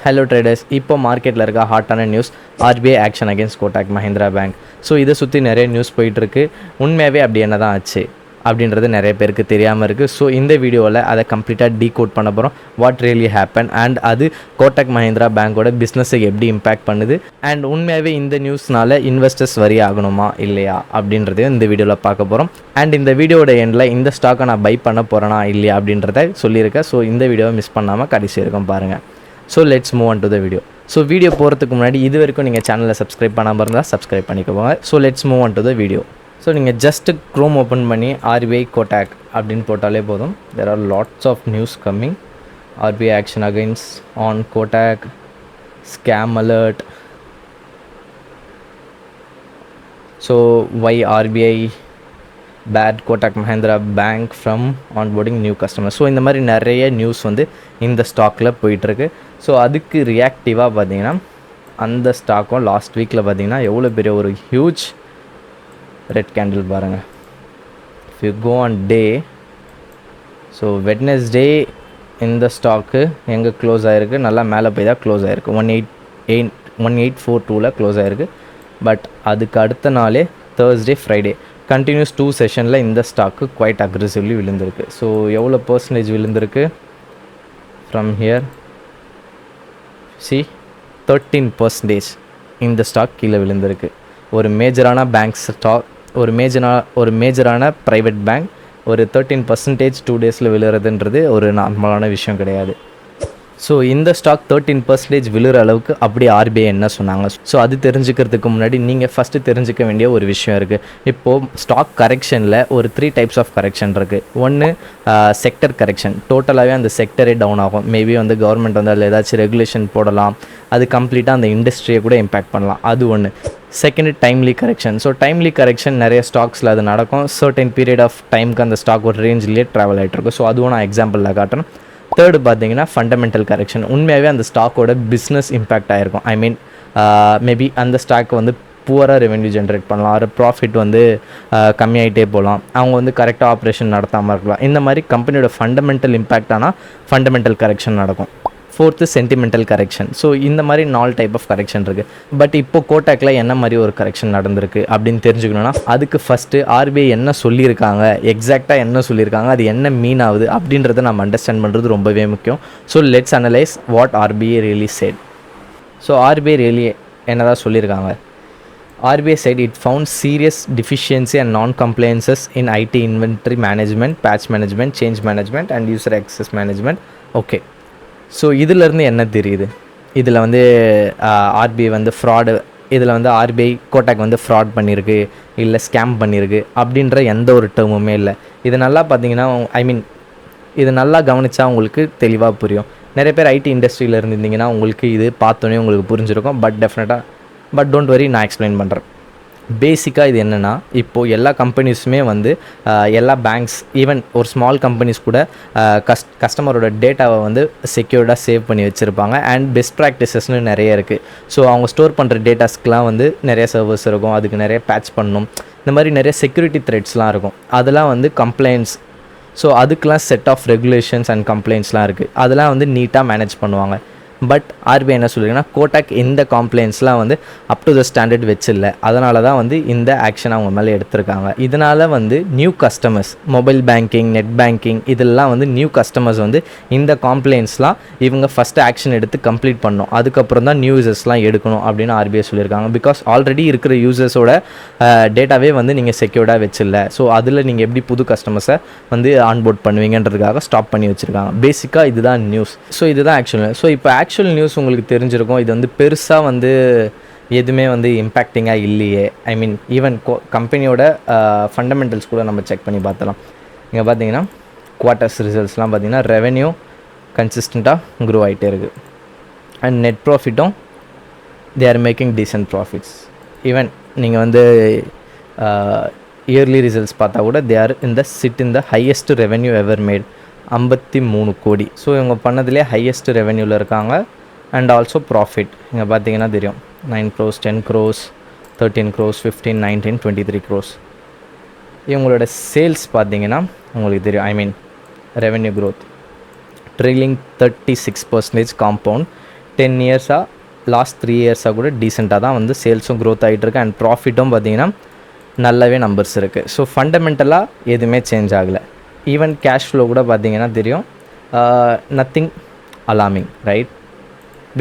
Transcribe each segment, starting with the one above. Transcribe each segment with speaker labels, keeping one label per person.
Speaker 1: Hello traders, இப்போ மார்க்கெட்டில் இருக்க ஹாட்டான news RBI action against Kotak Mahindra bank. So இதை சுற்றி நிறைய நியூஸ் போயிட்டுருக்கு. உண்மையாகவே அப்படி என்ன தான் ஆச்சு அப்படின்றது நிறைய பேருக்கு தெரியாமல் இருக்குது. ஸோ இந்த வீடியோவில் அதை கம்ப்ளீட்டாக டீகோட் பண்ண போகிறோம். வாட் ரியலி ஹேப்பன் அண்ட் அது கோட்டாக் மஹிந்திரா பேங்கோட பிஸ்னஸை எப்படி இம்பேக்ட் பண்ணுது அண்ட் உண்மையாகவே இந்த நியூஸ்னால் இன்வெஸ்டர்ஸ் வரி ஆகணுமா இல்லையா அப்படின்றதையும் இந்த வீடியோவில் பார்க்க போகிறோம். அண்ட் இந்த வீடியோட எண்டில் இந்த ஸ்டாக்கை நான் பை பண்ண போகிறேனா இல்லையா அப்படின்றத சொல்லியிருக்கேன். ஸோ இந்த வீடியோவை மிஸ் பண்ணாமல் கடைசி வரைக்கும் பாருங்கள். So let's move on to the video. So video போகிறதுக்கு முன்னாடி இது வரைக்கும் நீங்கள் சேனலை சப்ஸ்கிரைப் பண்ணாமல் இருந்தால் சப்ஸ்கிரைப் பண்ணிக்கோங்க. So let's move on to the video. So நீங்கள் ஜஸ்ட்டு க்ரோம் ஓப்பன் பண்ணி ஆர்பிஐ கோட்டாக் அப்படின்னு போட்டாலே போதும். There are lots of news coming. RBI action against on Kotak, scam alert. So why RBI barred Kotak Mahindra bank from onboarding new customer. So இந்த மாதிரி நிறைய news வந்து இந்த ஸ்டாக்கில் போயிட்டுருக்கு. ஸோ அதுக்கு ரியாக்டிவாக பார்த்தீங்கன்னா அந்த ஸ்டாக்கும் லாஸ்ட் வீக்கில் பார்த்தீங்கன்னா எவ்வளோ பெரிய ஒரு ஹியூஜ் ரெட் கேண்டில் பாருங்கள். If you go on day, so Wednesday இந்த ஸ்டாக்கு எங்கே க்ளோஸ் ஆகிருக்கு, நல்லா மேலே போய் தான் க்ளோஸ் ஆகிருக்கு. 1842 க்ளோஸ் ஆகிருக்கு. பட் அதுக்கு அடுத்த நாளே தேர்ஸ்டே ஃப்ரைடே கண்டினியூஸ் 2 செஷனில் இந்த ஸ்டாக்கு குவைட் அக்ரெசிவ்லி விழுந்திருக்கு. ஸோ எவ்வளோ பர்சன்டேஜ் விழுந்திருக்கு ஃப்ரம் ஹியர் சி 13% இந்த ஸ்டாக் கீழே விழுந்திருக்கு. ஒரு மேஜரான பேங்க் ஸ்டாக், ஒரு மேஜரான ப்ரைவேட் பேங்க் ஒரு 13% 2 டேஸில் விழுறதுன்றது ஒரு நார்மலான விஷயம் கிடையாது. ஸோ இந்த ஸ்டாக் 13% விழுற அளவுக்கு அப்படி ஆர்பிஐ என்ன சொன்னாங்க. ஸோ அது தெரிஞ்சுக்கிறதுக்கு முன்னாடி நீங்கள் ஃபஸ்ட்டு தெரிஞ்சுக்க வேண்டிய ஒரு விஷயம் இருக்குது. இப்போது ஸ்டாக் கரெக்ஷனில் ஒரு 3 டைப்ஸ் ஆஃப் கரெக்ஷன் இருக்குது. ஒன்று செக்டர் கரெக்ஷன், டோட்டலாகவே அந்த செக்டரே டவுன் ஆகும். மேபி வந்து கவர்மெண்ட் வந்து அதில் ஏதாச்சும் ரெகுலேஷன் போடலாம், அது கம்ப்ளீட்டாக அந்த இண்டஸ்ட்ரியை கூட இம்பேக்ட் பண்ணலாம். அது ஒன்று. Second timely correction. So timely correction நிறைய ஸ்டாக்ஸில் அது நடக்கும். சர்டன் பீரியட் ஆஃப் டைமுக்கு அந்த ஸ்டாக் ஒரு ரேஞ்சிலே ட்ராவல் ஆகிட்ருக்கும். ஸோ அதுவும் நான் எக்ஸாம்பிளில் காட்டுறேன். தேர்டு பார்த்தீங்கன்னா ஃபண்டமெண்டல் கரெக்ஷன். உண்மையாகவே அந்த ஸ்டாக்கோட பிஸ்னஸ் இம்பேக்ட் ஆகிருக்கும். ஐ மீன் மேபி அந்த ஸ்டாக் வந்து புவராக ரெவென்யூ ஜென்ரேட் பண்ணலாம், ஒரு ப்ராஃபிட் வந்து கம்மியாகிட்டே போகலாம், அவங்க வந்து கரெக்டாக ஆப்ரேஷன் நடத்தாமல் இருக்கலாம். இந்த மாதிரி கம்பெனியோட ஃபண்டமெண்டல் இம்பேக்ட் ஆனால் ஃபண்டமெண்டல் கரெக்ஷன் நடக்கும். Fourth sentimental correction. ஸோ இந்த மாதிரி 4 டைப் ஆஃப் கரெக்ஷன் இருக்குது. பட் இப்போ கோட்டாக்கில் என்ன மாதிரி ஒரு கரெக்ஷன் நடந்திருக்கு அப்படின்னு தெரிஞ்சுக்கணுன்னா அதுக்கு ஃபஸ்ட்டு ஆர்பிஐ என்ன சொல்லியிருக்காங்க, எக்ஸாக்டாக என்ன சொல்லியிருக்காங்க, அது என்ன மீன் ஆகுது அப்படின்றத நம்ம அண்டர்ஸ்டாண்ட் பண்ணுறது ரொம்பவே முக்கியம். So let's analyse what RBI really set. So RBI really என்ன தான் சொல்லியிருக்காங்க. RBI said it found serious deficiency and non-compliances in IT inventory management, patch management, change management and user access management. Okay. So இதிலேருந்து என்ன தெரியுது, இதில் வந்து RBI வந்து fraud, இதில் வந்து ஆர்பிஐ கோட்டாக் வந்து ஃப்ராட் பண்ணியிருக்கு இல்லை ஸ்கேம் பண்ணியிருக்கு அப்படின்ற எந்த ஒரு டேர்முமே இல்லை. இது நல்லா பார்த்தீங்கன்னா இது நல்லா கவனித்தா உங்களுக்கு தெளிவாக புரியும். நிறைய பேர் ஐடி இண்டஸ்ட்ரியில் இருந்திருந்தீங்கன்னா உங்களுக்கு இது பார்த்தோன்னே உங்களுக்கு புரிஞ்சிருக்கும். பட் டோன்ட் வரி, நான் எக்ஸ்பிளைன் பண்ணுறேன். பேசிக்காக இது என்னென்னா, இப்போது எல்லா கம்பெனிஸுமே வந்து எல்லா பேங்க்ஸ், ஈவன் ஒரு ஸ்மால் கம்பெனிஸ் கூட கஸ்டமரோட டேட்டாவை வந்து செக்யூர்டாக சேவ் பண்ணி வச்சுருப்பாங்க. அண்ட் பெஸ்ட் ப்ராக்டிசஸ்னு நிறைய இருக்குது. ஸோ அவங்க ஸ்டோர் பண்ணுற டேட்டாஸ்க்கெலாம் வந்து நிறைய சர்வர்ஸ் இருக்கும், அதுக்கு நிறைய பேட்ச் பண்ணணும், இந்த மாதிரி நிறைய செக்யூரிட்டி த்ரெட்ஸ்லாம் இருக்கும். அதெல்லாம் வந்து கம்ப்ளைண்ட்ஸ். ஸோ அதுக்கெலாம் செட் ஆஃப் ரெகுலேஷன்ஸ் அண்ட் கம்ப்ளைண்ட்ஸ்லாம் இருக்குது. அதெல்லாம் வந்து நீட்டாக மேனேஜ் பண்ணுவாங்க. பட் ஆர்பிஐ என்ன சொல்லியிருக்குன்னா, கோட்டாக் இந்த காம்ப்ளைண்ட்ஸ்லாம் வந்து அப் டு த ஸ்டாண்டர்ட் வச்சில்ல, அதனால தான் வந்து இந்த ஆக்ஷன் அவங்க மேலே எடுத்திருக்காங்க. இதனால் வந்து new customers, mobile banking, net banking, இதெல்லாம் வந்து நியூ கஸ்டமர்ஸ் வந்து இந்த காம்ப்ளைண்ட்ஸ்லாம் இவங்க ஃபஸ்ட்டு ஆக்ஷன் எடுத்து கம்ப்ளீட் பண்ணணும், அதுக்கப்புறம் தான் நியூ யூசர்ஸ்லாம் எடுக்கணும் அப்படின்னு ஆர்பிஐ சொல்லியிருக்காங்க. பிகாஸ் ஆல்ரெடி இருக்கிற யூசர்ஸோட டேட்டாவே வந்து நீங்கள் செக்யூர்டாக வச்சில்ல, ஸோ அதில் நீங்கள் எப்படி புது கஸ்டமர்ஸை வந்து ஆன்போர்ட் பண்ணுவீங்கன்றதுக்காக ஸ்டாப் பண்ணி வச்சுருக்காங்க. பேசிக்காக இதுதான் நியூஸ். ஸோ இதுதான் ஆக்சுவல். ஸோ இப்போ ஆக்சுவல் நியூஸ் உங்களுக்கு தெரிஞ்சிருக்கும். இது வந்து பெருசாக வந்து எதுவுமே வந்து இம்பேக்டிங்காக இல்லையே. ஈவன் கம்பெனியோட ஃபண்டமெண்டல்ஸ் கூட நம்ம செக் பண்ணி பார்த்தலாம். இங்கே பார்த்தீங்கன்னா குவார்ட்டர்ஸ் ரிசல்ட்ஸ்லாம் பார்த்தீங்கன்னா ரெவென்யூ கன்சிஸ்டண்ட்டாக க்ரோ ஆகிட்டே இருக்குது. அண்ட் நெட் ப்ராஃபிட்டும் they are making decent profits. Even நீங்கள் வந்து இயர்லி ரிசல்ட்ஸ் பார்த்தா கூட they are in the highest revenue ever made, 53 crore. So இவங்க பண்ணதுலேயே ஹையஸ்ட் ரெவென்யூவில் இருக்காங்க. அண்ட் ஆல்சோ ப்ராஃபிட் இங்கே பார்த்தீங்கன்னா தெரியும், 9 crores, 10 crores, 13 crores, 15, 19, 23 crores. இவங்களோட சேல்ஸ் பார்த்தீங்கன்னா உங்களுக்கு தெரியும், ரெவென்யூ க்ரோத் ட்ரெயிலிங் 36% காம்பவுண்ட் 10 இயர்ஸாக லாஸ்ட் 3 இயர்ஸாக கூட டீசெண்டாக தான் வந்து சேல்ஸும் க்ரோத் ஆகிட்டுருக்கு அண்ட் ப்ராஃபிட்டும் பார்த்திங்கன்னா நல்லாவே நம்பர்ஸ் இருக்குது. ஸோ ஃபண்டமெண்டலாக எதுவுமே சேஞ்ச் ஆகலை. ஈவன் கேஷ் ஃப்ளோ கூட பார்த்திங்கன்னா தெரியும், நத்திங் அலார்மிங், ரைட்?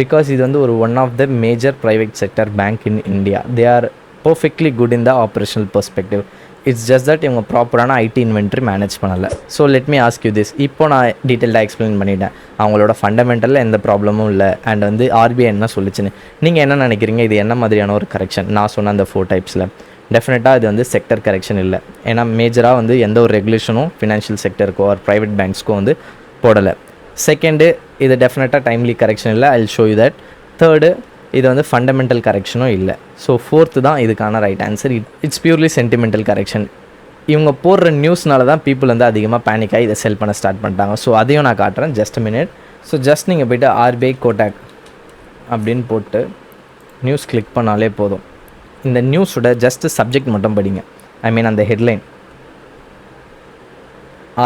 Speaker 1: பிகாஸ் இது வந்து ஒரு one of the major private sector bank in India. They are perfectly good in the operational perspective. It's just that இவங்க ப்ராப்பரான ஐடி இன்வென்ட்ரி மேனேஜ் பண்ணலை. So let me ask you this. இப்போ நான் டீட்டெயில்டாக explain பண்ணிட்டேன், அவங்களோட ஃபண்டமெண்டலில் எந்த ப்ராப்ளமும் இல்லை அண்ட் வந்து ஆர்பிஐ என்ன சொல்லிச்சுன்னு. நீங்கள் என்ன நினைக்கிறீங்க, இது என்ன மாதிரியான ஒரு கரெக்ஷன்? நான் சொன்ன அந்த 4 டைப்ஸில் டெஃபினட்டாக இது வந்து செக்டர் கரெக்ஷன் இல்லை. ஏன்னா மேஜராக வந்து எந்த ஒரு ரெகுலேஷனும் ஃபினான்ஷியல் செக்டருக்கோ ஆர் ப்ரைவேட் பேங்க்ஸ்க்கோ வந்து போடலை. செகண்டு, இது டெஃபினட்டாக டைம்லி கரெக்ஷன் இல்லை, I will show you that. Third, இது வந்து ஃபண்டமெண்டல் கரெக்ஷனும் இல்லை. ஸோ ஃபோர்த்து தான் இதுக்கான right answer. It's purely sentimental correction. இவங்க போடுற நியூஸ்னால தான் பீப்புள் வந்து அதிகமாக பேனிக் ஆகி இதை செல் பண்ண ஸ்டார்ட் பண்ணிட்டாங்க. ஸோ அதையும் நான் காட்டுறேன், ஜஸ்ட் மினிட். ஸோ ஜஸ்ட் நீங்கள் போய்ட்டு ஆர்பிஐ கோட்டாக் அப்படின்னு போட்டு நியூஸ் கிளிக் பண்ணாலே போதும். இந்த நியூஸோட ஜஸ்ட்டு சப்ஜெக்ட் மட்டும் படிங்க, ஐ மீன் அந்த headline.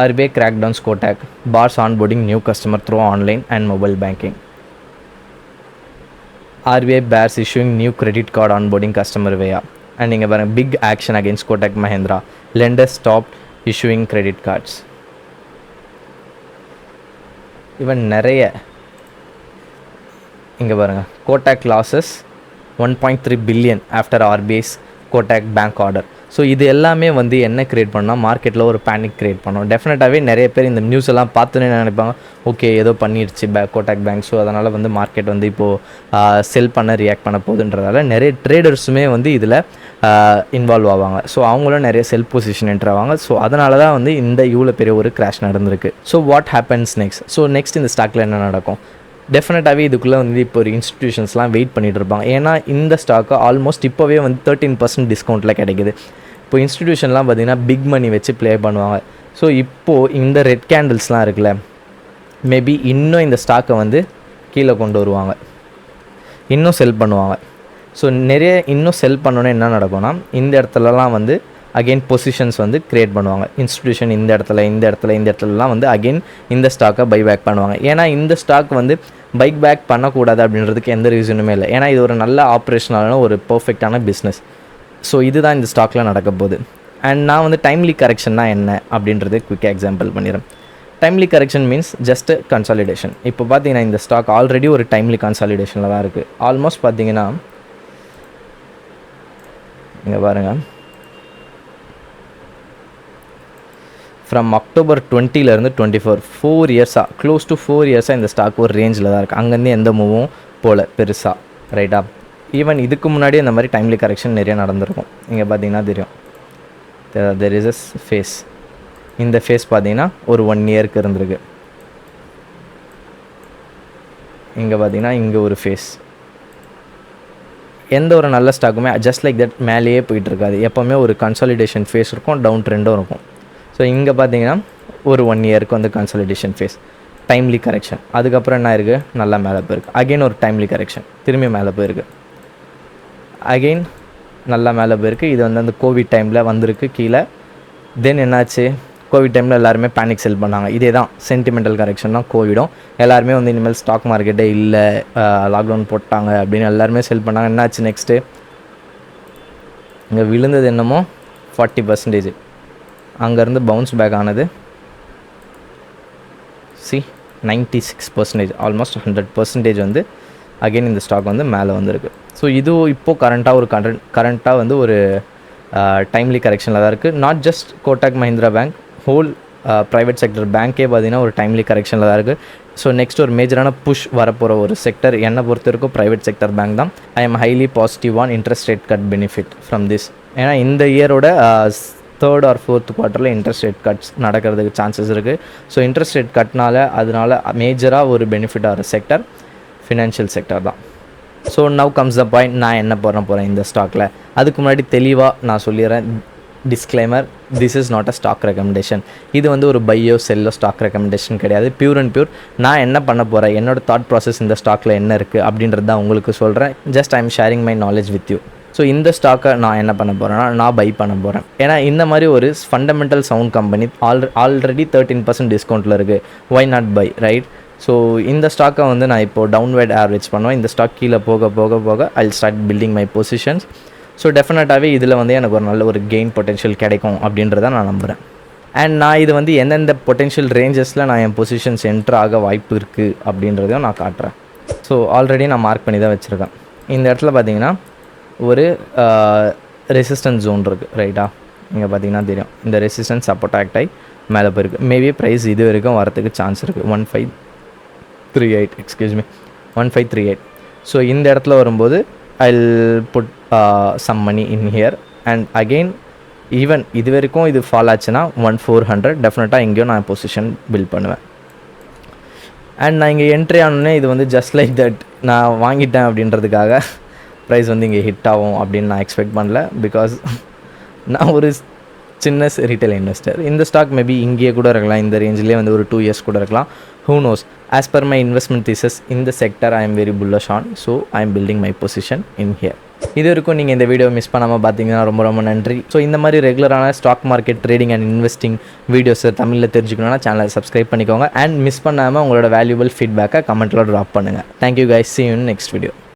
Speaker 1: RBI crackdowns Kotak, bars onboarding new customer through online and mobile banking. RBI bars issuing new credit card onboarding customer via. And inga parenga, big action against Kotak Mahindra. Lenders stopped issuing credit cards. Even நிறைய இங்கே பாருங்கள், Kotak losses 1.3 billion after RBI's Kotak bank order. So இது எல்லாமே வந்து என்ன create பண்ணால் மார்க்கெட்டில் ஒரு பேனிக் க்ரியேட் பண்ணோம். டெஃபினட்டாகவே நிறைய பேர் இந்த நியூஸ் எல்லாம் பார்த்துன்னு நினைப்பாங்க, ஓகே ஏதோ பண்ணிடுச்சு கோட்டாக் பேங்க், ஸோ அதனால் வந்து மார்க்கெட் வந்து இப்போது செல் பண்ண ரியாக்ட் பண்ண போகுதுன்றதால நிறைய ட்ரேடர்ஸுமே வந்து இதில் இன்வால்வ் ஆவாங்க. ஸோ அவங்களும் நிறைய செல் பொசிஷன் என்ட்ரு ஆவாங்க. ஸோ அதனால தான் வந்து இந்த இவ்வளோ பெரிய ஒரு கிராஷ் நடந்திருக்கு. So what happens next? So next இந்த ஸ்டாக்கில் என்ன நடக்கும்? டெஃபினட்டாகவே இதுக்குள்ளே வந்து இப்போ ஒரு இன்ஸ்டிடியூஷன்ஸ்லாம் வெயிட் பண்ணிகிட்டு இருப்பாங்க. ஏன்னா இந்த ஸ்டாக்கு ஆல்மோஸ்ட் இப்போவே வந்து 13% டிஸ்கவுண்ட்டில் கிடைக்குது. இப்போ இன்ஸ்டிடியூஷன்லாம் பார்த்திங்கன்னா பிக் மணி வச்சு ப்ளே பண்ணுவாங்க. ஸோ இப்போது இந்த ரெட் கேண்டில்ஸ்லாம் இருக்குல்ல, மேபி இன்னும் இந்த ஸ்டாக்கை வந்து கீழே கொண்டு வருவாங்க, இன்னும் செல் பண்ணுவாங்க. ஸோ நிறைய இன்னும் செல் பண்ணோன்னே என்ன நடக்கும்னா, இந்த இடத்துலலாம் வந்து அகெயின் பொசிஷன்ஸ் வந்து க்ரியேட் பண்ணுவாங்க. இன்ஸ்டிடியூஷன் இந்த இடத்துலலாம் வந்து அகெயின் இந்த ஸ்டாக்கை பைபேக் பண்ணுவாங்க. ஏன்னா இந்த ஸ்டாக் வந்து பைபேக் பண்ணக்கூடாது அப்படின்றதுக்கு எந்த ரீசனுமே இல்லை. ஏன்னா இது ஒரு நல்ல ஆப்ரேஷனான ஒரு பர்ஃபெக்டான பிஸ்னஸ். ஸோ இதுதான் இந்த ஸ்டாக்கில் நடக்க போகுது. அண்ட் நான் வந்து டைம்லி கரெக்ஷன்னா என்ன அப்படின்றது குயிக்காக எக்ஸாம்பிள் பண்ணிடுறேன். Timely correction means just consolidation. இப்போ பார்த்தீங்கன்னா இந்த ஸ்டாக் ஆல்ரெடி ஒரு டைம்லி கன்சாலிடேஷனில் தான் இருக்குது. ஆல்மோஸ்ட் பார்த்தீங்கன்னா இங்கே பாருங்கள், ஃப்ரம் அக்டோபர் 20 4 இயர்ஸாக, க்ளோஸ் டு 4 இயர்ஸாக இந்த ஸ்டாக் ஒரு ரேஞ்சில் தான் இருக்குது. அங்கேருந்து எந்த மூவும் போல் பெருசாக, ரைட்டா? ஈவன் இதுக்கு முன்னாடி இந்த மாதிரி டைம்லி கரெக்ஷன் நிறைய நடந்திருக்கும். இங்கே பார்த்தீங்கன்னா தெரியும், தெர் இஸ் அ ஃபேஸ். இந்த ஃபேஸ் பார்த்தீங்கன்னா ஒரு 1 இயருக்கு இருந்திருக்கு. இங்கே பார்த்தீங்கன்னா இங்கே ஒரு ஃபேஸ். எந்த ஒரு நல்ல ஸ்டாக்குமே ஜஸ்ட் லைக் தட் மேலேயே போயிட்டு இருக்காது. எப்போவுமே ஒரு கன்சாலிடேஷன் ஃபேஸ் இருக்கும், டவுன் ட்ரெண்டும் இருக்கும். ஸோ இங்கே பார்த்தீங்கன்னா ஒரு 1 இயருக்கு வந்து கன்சாலிடேஷன் ஃபேஸ், டைம்லி கரெக்ஷன். அதுக்கப்புறம் என்ன இருக்குது, நல்லா மேலே போயிருக்கு. அகெயின் ஒரு டைம்லி கரெக்ஷன், திரும்பி மேலே போயிருக்கு. அகெயின் நல்லா மேலே போயிருக்கு. இது வந்து அந்த கோவிட் டைமில் வந்திருக்கு கீழே. தென் என்னாச்சு, கோவிட் டைமில் எல்லாருமே பேனிக் செல் பண்ணாங்க. இதே தான் சென்டிமெண்டல் கரெக்ஷன் தான் கோவிடும். எல்லாருமே வந்து இனிமேல் ஸ்டாக் மார்க்கெட்டே இல்லை, லாக்டவுன் போட்டாங்க அப்படின்னு எல்லாருமே செல் பண்ணாங்க. என்னாச்சு நெக்ஸ்ட்டு, இங்கே விழுந்தது என்னமோ 40%. அங்கேருந்து பவுன்ஸ் பேக் ஆனது 96%, ஆல்மோஸ்ட் 100% வந்து அகெயின் இந்த ஸ்டாக் வந்து மேலே வந்திருக்கு. ஸோ இது இப்போது கரண்ட்டாக வந்து ஒரு டைம்லி கரெக்ஷனில் தான் இருக்குது. Not just Kotak Mahindra bank, whole private sector பேங்க்கே பார்த்திங்கன்னா ஒரு டைம்லி கரெக்ஷனில் தான் இருக்குது. ஸோ நெக்ஸ்ட் ஒரு மேஜரான புஷ் வரப்போகிற ஒரு செக்டர் என்னை பொறுத்த வரைக்கும் ப்ரைவேட் செக்டர் பேங்க் தான். I am highly positive on interest rate cut benefit from this. ஏன்னா இந்த இயரோட 3rd or 4th குவார்ட்டரில் இன்ட்ரெஸ்ட் ரேட் கட்ஸ் நடக்கிறதுக்கு சான்சஸ் இருக்குது. ஸோ இன்ட்ரெஸ்ட் ரேட் அதனால மேஜராக ஒரு பெனிஃபிட் ஆகிற செக்டர் ஃபினான்ஷியல் செக்டர் தான். So now comes the point, நான் என்ன பண்ண போகிறேன் இந்த ஸ்டாக்கில். அதுக்கு முன்னாடி தெளிவாக நான் சொல்லிடுறேன், disclaimer, this is not a stock recommendation. இது வந்து ஒரு பையோ செல்லோ ஸ்டாக் ரெக்கமெண்டேஷன் கிடையாது. பியூர் அண்ட் பியூர் நான் என்ன பண்ண போகிறேன், என்னோடய தாட் ப்ராசஸ் இந்த ஸ்டாக்கில் என்ன இருக்குது அப்படின்றது தான் உங்களுக்கு சொல்கிறேன். Just I am sharing my knowledge with you. So இந்த ஸ்டாக்கை நான் என்ன பண்ண போகிறேன்னா, நான் பை பண்ண போகிறேன். ஏன்னா இந்த மாதிரி ஒரு ஃபண்டமெண்டல் சவுண்ட் கம்பெனி ஆல்ரெடி 13% டிஸ்கவுண்ட்டில் இருக்குது. Why not buy, right? So இந்த ஸ்டாக்கை வந்து நான் இப்போது டவுன்வர்ட் ஆவரேஜ் பண்ணுவேன். இந்த ஸ்டாக் கீழே போக போக போக I will start building my positions. So டெஃபினட்டாகவே இதில் வந்து எனக்கு ஒரு நல்ல ஒரு கெயின் பொட்டென்ஷியல் கிடைக்கும் அப்படின்றத நான் நம்புகிறேன். அண்ட் நான் இது வந்து எந்தெந்த பொட்டென்ஷியல் ரேஞ்சஸில் நான் என் பொசிஷன்ஸ் என்ட்ரு ஆக வாய்ப்பு இருக்குது அப்படின்றதையும் நான் காட்டுறேன். ஸோ ஆல்ரெடி நான் மார்க் பண்ணி தான் வச்சுருக்கேன். இந்த இடத்துல பார்த்தீங்கன்னா ஒரு ரெசிஸ்டன்ஸ் ஜோன் இருக்குது, ரைட்டா? இங்கே பார்த்தீங்கன்னா தெரியும், இந்த ரெசிஸ்டன்ஸ் சப்போர்ட் ஆக்ட் ஆகி மேலே போயிருக்கு. மேபி ப்ரைஸ் இது வரைக்கும் வரத்துக்கு சான்ஸ் இருக்குது. 1538, எக்ஸ்கியூஸ் மீ, 1538. ஸோ இந்த இடத்துல வரும்போது I will put some money in here. And again even இது வரைக்கும் இது ஃபால் ஆச்சுன்னா 1400 டெஃபினட்டாக எங்கேயும் நான் பொசிஷன் பில்ட் பண்ணுவேன். அண்ட் நான் இங்கே என்ட்ரி ஆனோடனே இது வந்து ஜஸ்ட் லைக் தட் நான் வாங்கிட்டேன் அப்படின்றதுக்காக ப்ரைஸ் வந்து இங்கே ஹிட் ஆகும் அப்படின்னு நான் எக்ஸ்பெக்ட் பண்ணல. பிகாஸ் நான் ஒரு சின்ன ரீட்டைல் இன்வெஸ்டர். இந்த ஸ்டாக் மேபி இங்கேயே கூட இருக்கலாம், இந்த ரேஞ்சிலே வந்து ஒரு 2 years கூட இருக்கலாம். Who knows? As per my investment thesis இந்த sector I am very bullish on. So I am building my position in here. இது வரைக்கும் நீங்கள் இந்த வீடியோ மிஸ் பண்ணாமல் பார்த்தீங்கன்னா ரொம்ப ரொம்ப நன்றி. ஸோ இந்த மாதிரி ரெகுலரான stock market trading and investing வீடியோஸை தமிழில் தெரிஞ்சுக்கணுன்னா சேனலை சப்ஸ்கிரைப் பண்ணிக்கோங்க. அண்ட் மிஸ் பண்ணாமல் உங்களோட வேல்யூபிள் ஃபீட்பேக்கை கமெண்ட்டில் ட்ராப் பண்ணுங்கள். Thank you guys, see you in next video.